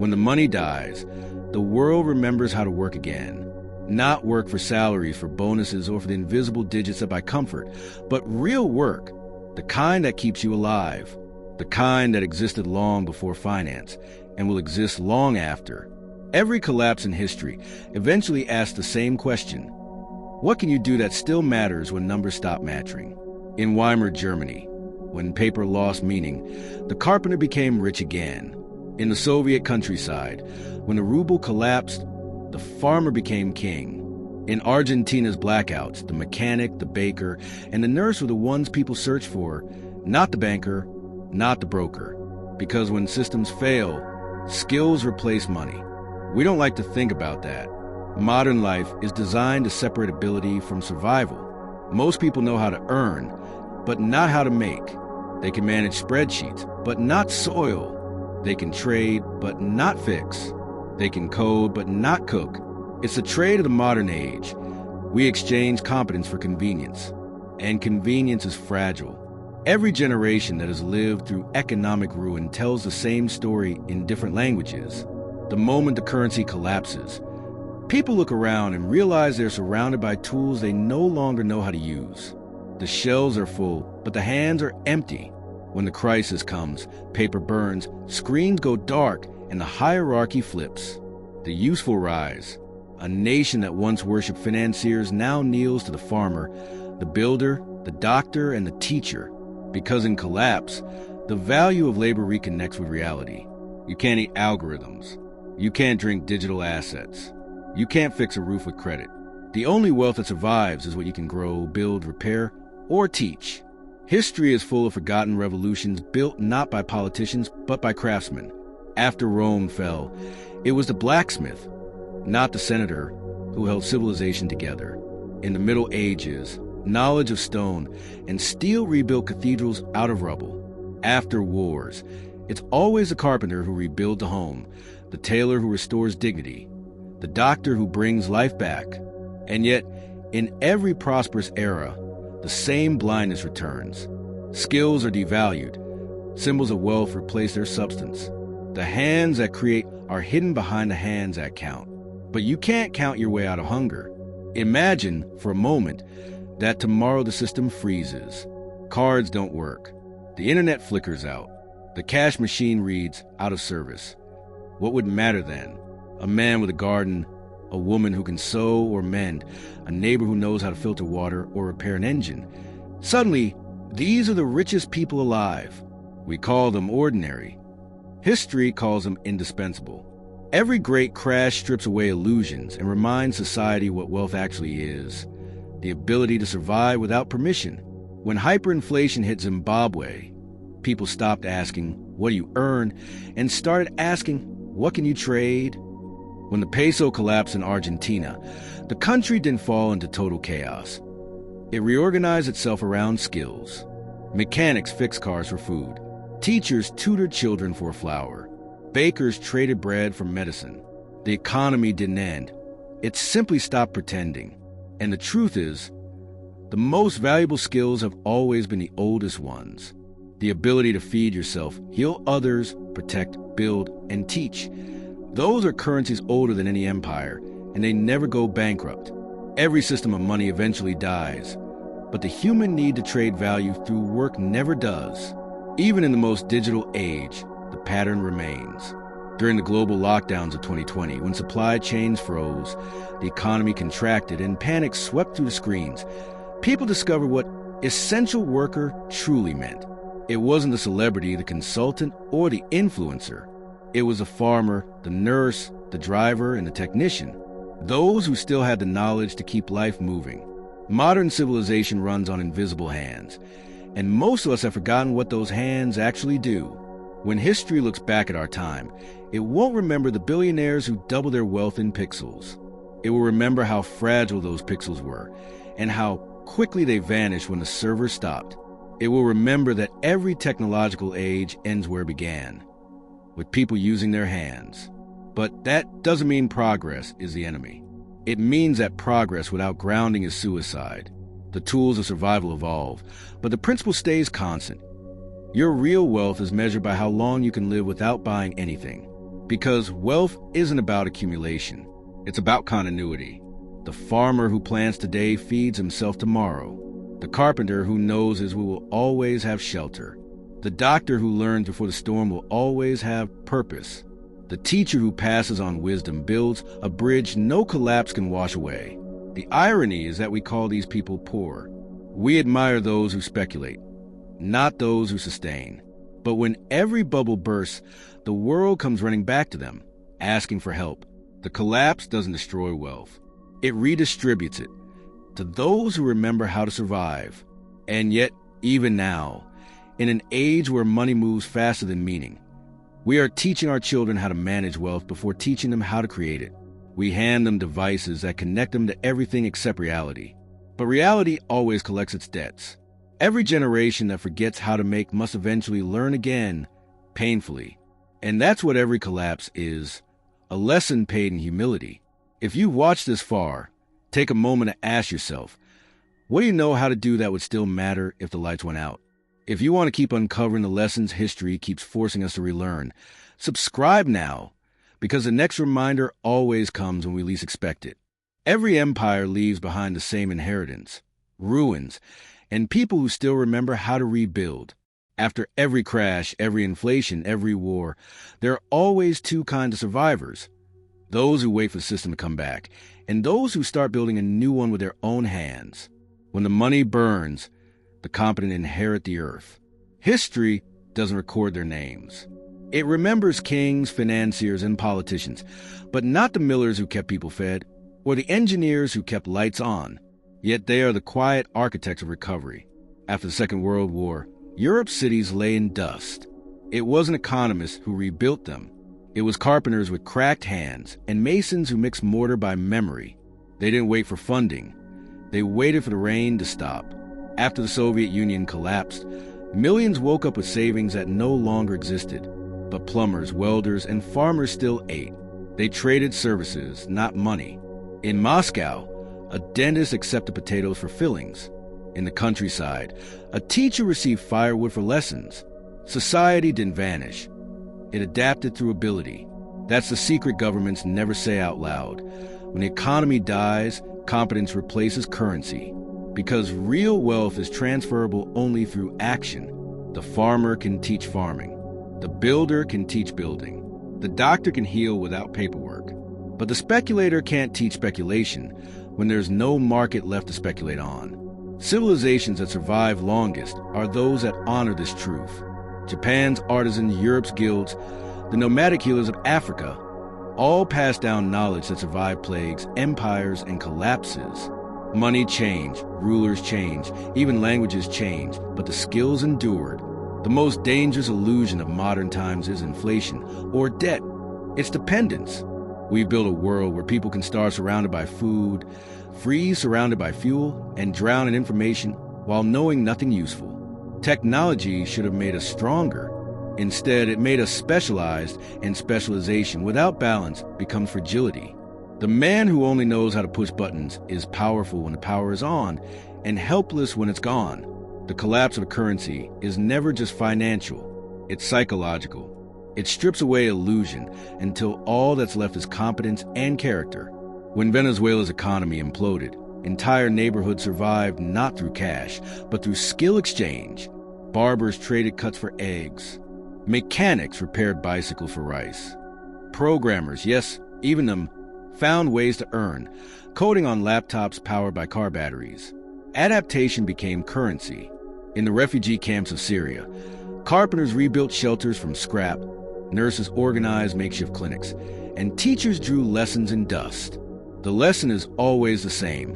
When the money dies, the world remembers how to work again. Not work for salaries, for bonuses, or for the invisible digits that buy comfort, but real work, the kind that keeps you alive, the kind that existed long before finance and will exist long after. Every collapse in history eventually asks the same question: what can you do that still matters when numbers stop matching? In Weimar Germany, when paper lost meaning, the carpenter became rich again. In the Soviet countryside, when the ruble collapsed, the farmer became king. In Argentina's blackouts, the mechanic, the baker, and the nurse were the ones people searched for, not the banker, not the broker. Because when systems fail, skills replace money. We don't like to think about that. Modern life is designed to separate ability from survival. Most people know how to earn, but not how to make. They can manage spreadsheets, but not soil. They can trade, but not fix. They can code, but not cook. It's the trade of the modern age. We exchange competence for convenience, and convenience is fragile. Every generation that has lived through economic ruin tells the same story in different languages. The moment the currency collapses, people look around and realize they're surrounded by tools they no longer know how to use. The shelves are full, but the hands are empty. When the crisis comes, paper burns, screens go dark, and the hierarchy flips. The useful rise. A nation that once worshipped financiers now kneels to the farmer, the builder, the doctor, and the teacher. Because in collapse, the value of labor reconnects with reality. You can't eat algorithms. You can't drink digital assets. You can't fix a roof with credit. The only wealth that survives is what you can grow, build, repair, or teach. History is full of forgotten revolutions built not by politicians, but by craftsmen. After Rome fell, it was the blacksmith, not the senator, who held civilization together. In the Middle Ages, knowledge of stone and steel rebuilt cathedrals out of rubble. After wars, it's always the carpenter who rebuilds the home, the tailor who restores dignity, the doctor who brings life back. And yet, in every prosperous era, the same blindness returns. Skills are devalued. Symbols of wealth replace their substance. The hands that create are hidden behind the hands that count. But you can't count your way out of hunger. Imagine, for a moment, that tomorrow the system freezes. Cards don't work. The internet flickers out. The cash machine reads out of service. What would matter then? A man with a garden, a woman who can sew or mend, a neighbor who knows how to filter water or repair an engine. Suddenly, these are the richest people alive. We call them ordinary. History calls them indispensable. Every great crash strips away illusions and reminds society what wealth actually is: the ability to survive without permission. When hyperinflation hit Zimbabwe, people stopped asking, "What do you earn?" and started asking, "What can you trade?" When the peso collapsed in Argentina, the country didn't fall into total chaos. It reorganized itself around skills. Mechanics fixed cars for food. Teachers tutored children for flour. Bakers traded bread for medicine. The economy didn't end. It simply stopped pretending. And the truth is, the most valuable skills have always been the oldest ones. The ability to feed yourself, heal others, protect, build, and teach. Those are currencies older than any empire, and they never go bankrupt. Every system of money eventually dies, but the human need to trade value through work never does. Even in the most digital age, the pattern remains. During the global lockdowns of 2020, when supply chains froze, the economy contracted, and panic swept through the screens, people discovered what essential worker truly meant. It wasn't the celebrity, the consultant, or the influencer. It was the farmer, the nurse, the driver, and the technician. Those who still had the knowledge to keep life moving. Modern civilization runs on invisible hands, and most of us have forgotten what those hands actually do. When history looks back at our time, it won't remember the billionaires who doubled their wealth in pixels. It will remember how fragile those pixels were, and how quickly they vanished when the server stopped. It will remember that every technological age ends where it began, with people using their hands. But that doesn't mean progress is the enemy. It means that progress without grounding is suicide. The tools of survival evolve, but the principle stays constant. Your real wealth is measured by how long you can live without buying anything. Because wealth isn't about accumulation. It's about continuity. The farmer who plants today feeds himself tomorrow. The carpenter who knows his will always have shelter. The doctor who learns before the storm will always have purpose. The teacher who passes on wisdom builds a bridge no collapse can wash away. The irony is that we call these people poor. We admire those who speculate, not those who sustain. But when every bubble bursts, the world comes running back to them, asking for help. The collapse doesn't destroy wealth. It redistributes it to those who remember how to survive. And yet, even now, in an age where money moves faster than meaning, we are teaching our children how to manage wealth before teaching them how to create it. We hand them devices that connect them to everything except reality. But reality always collects its debts. Every generation that forgets how to make must eventually learn again, painfully. And that's what every collapse is, a lesson paid in humility. If you've watched this far, take a moment to ask yourself, what do you know how to do that would still matter if the lights went out? If you want to keep uncovering the lessons history keeps forcing us to relearn, subscribe now, because the next reminder always comes when we least expect it. Every empire leaves behind the same inheritance, ruins, and people who still remember how to rebuild. After every crash, every inflation, every war, there are always two kinds of survivors. Those who wait for the system to come back, and those who start building a new one with their own hands. When the money burns, the competent inherit the earth. History doesn't record their names. It remembers kings, financiers, and politicians, but not the millers who kept people fed, or the engineers who kept lights on. Yet they are the quiet architects of recovery. After the Second World War, Europe's cities lay in dust. It wasn't economists who rebuilt them. It was carpenters with cracked hands and masons who mixed mortar by memory. They didn't wait for funding. They waited for the rain to stop. After the Soviet Union collapsed, millions woke up with savings that no longer existed. But plumbers, welders, and farmers still ate. They traded services, not money. In Moscow, a dentist accepted potatoes for fillings. In the countryside, a teacher received firewood for lessons. Society didn't vanish. It adapted through ability. That's the secret governments never say out loud. When the economy dies, competence replaces currency. Because real wealth is transferable only through action. The farmer can teach farming. The builder can teach building. The doctor can heal without paperwork. But the speculator can't teach speculation when there's no market left to speculate on. Civilizations that survive longest are those that honor this truth. Japan's artisans, Europe's guilds, the nomadic healers of Africa, all passed down knowledge that survived plagues, empires, and collapses. Money changed, rulers changed, even languages changed, but the skills endured. The most dangerous illusion of modern times is inflation or debt. It's dependence. We build a world where people can starve surrounded by food, freeze surrounded by fuel, and drown in information while knowing nothing useful. Technology should have made us stronger. Instead, it made us specialized, and specialization without balance becomes fragility. The man who only knows how to push buttons is powerful when the power is on and helpless when it's gone. The collapse of a currency is never just financial, it's psychological. It strips away illusion until all that's left is competence and character. When Venezuela's economy imploded, entire neighborhoods survived not through cash, but through skill exchange. Barbers traded cuts for eggs. Mechanics repaired bicycles for rice. Programmers, yes, even them, found ways to earn, coding on laptops powered by car batteries. Adaptation became currency. In the refugee camps of Syria, carpenters rebuilt shelters from scrap, nurses organized makeshift clinics, and teachers drew lessons in dust. The lesson is always the same.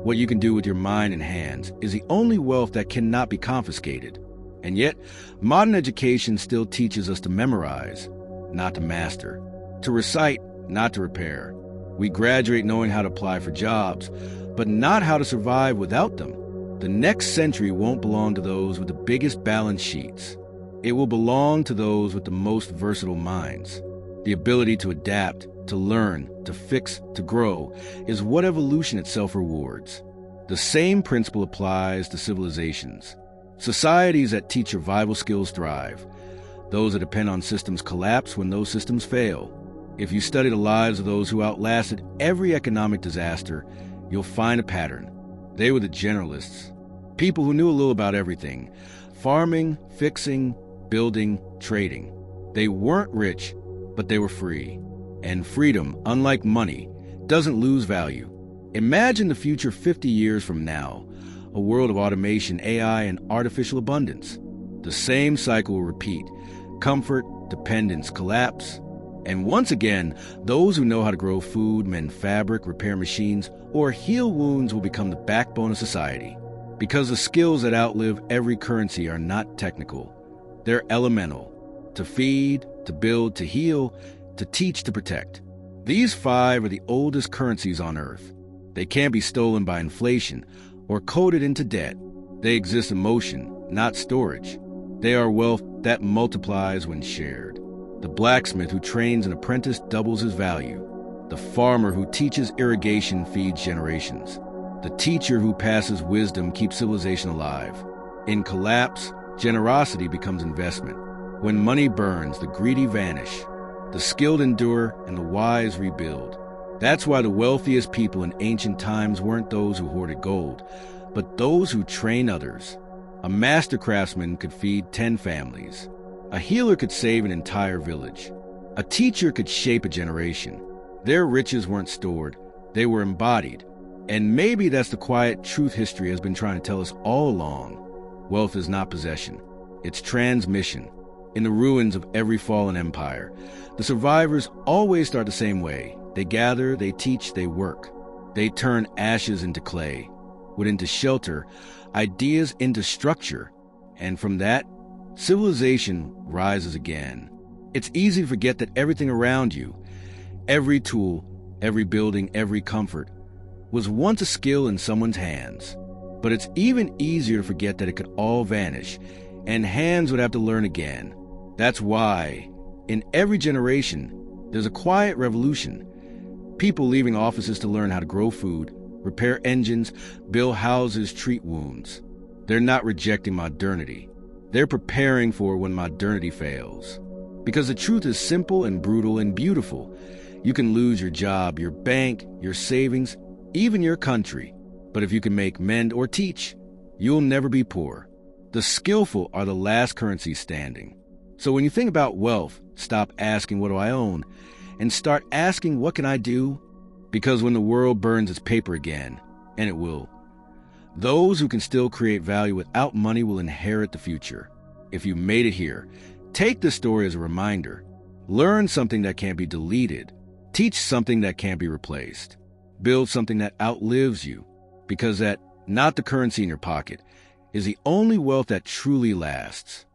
What you can do with your mind and hands is the only wealth that cannot be confiscated. And yet, modern education still teaches us to memorize, not to master, to recite, not to repair. We graduate knowing how to apply for jobs, but not how to survive without them. The next century won't belong to those with the biggest balance sheets. It will belong to those with the most versatile minds. The ability to adapt, to learn, to fix, to grow is what evolution itself rewards. The same principle applies to civilizations. Societies that teach survival skills thrive. Those that depend on systems collapse when those systems fail. If you study the lives of those who outlasted every economic disaster, you'll find a pattern. They were the generalists, people who knew a little about everything: farming, fixing, building, trading. They weren't rich, but they were free. And freedom, unlike money, doesn't lose value. Imagine the future 50 years from now, a world of automation, AI, and artificial abundance. The same cycle will repeat. Comfort, dependence, collapse. And once again, those who know how to grow food, mend fabric, repair machines, or heal wounds will become the backbone of society. Because the skills that outlive every currency are not technical. They're elemental. To feed, to build, to heal, to teach, to protect. These 5 are the oldest currencies on Earth. They can't be stolen by inflation or coded into debt. They exist in motion, not storage. They are wealth that multiplies when shared. The blacksmith who trains an apprentice doubles his value. The farmer who teaches irrigation feeds generations. The teacher who passes wisdom keeps civilization alive. In collapse, generosity becomes investment. When money burns, the greedy vanish. The skilled endure and the wise rebuild. That's why the wealthiest people in ancient times weren't those who hoarded gold, but those who train others. A master craftsman could feed 10 families. A healer could save an entire village. A teacher could shape a generation. Their riches weren't stored, they were embodied. And maybe that's the quiet truth history has been trying to tell us all along. Wealth is not possession, it's transmission. In the ruins of every fallen empire, the survivors always start the same way. They gather, they teach, they work. They turn ashes into clay, wood into shelter, ideas into structure. And from that, civilization rises again. It's easy to forget that everything around you, every tool, every building, every comfort, was once a skill in someone's hands. But it's even easier to forget that it could all vanish, and hands would have to learn again. That's why, in every generation, there's a quiet revolution. People leaving offices to learn how to grow food, repair engines, build houses, treat wounds. They're not rejecting modernity. They're preparing for when modernity fails. Because the truth is simple and brutal and beautiful. You can lose your job, your bank, your savings, even your country. But if you can make, mend, or teach, you'll never be poor. The skillful are the last currency standing. So when you think about wealth, stop asking, what do I own? And start asking, what can I do? Because when the world burns its paper again, and it will, those who can still create value without money will inherit the future. If you made it here, take this story as a reminder. Learn something that can't be deleted. Teach something that can't be replaced. Build something that outlives you. Because that, not the currency in your pocket, is the only wealth that truly lasts.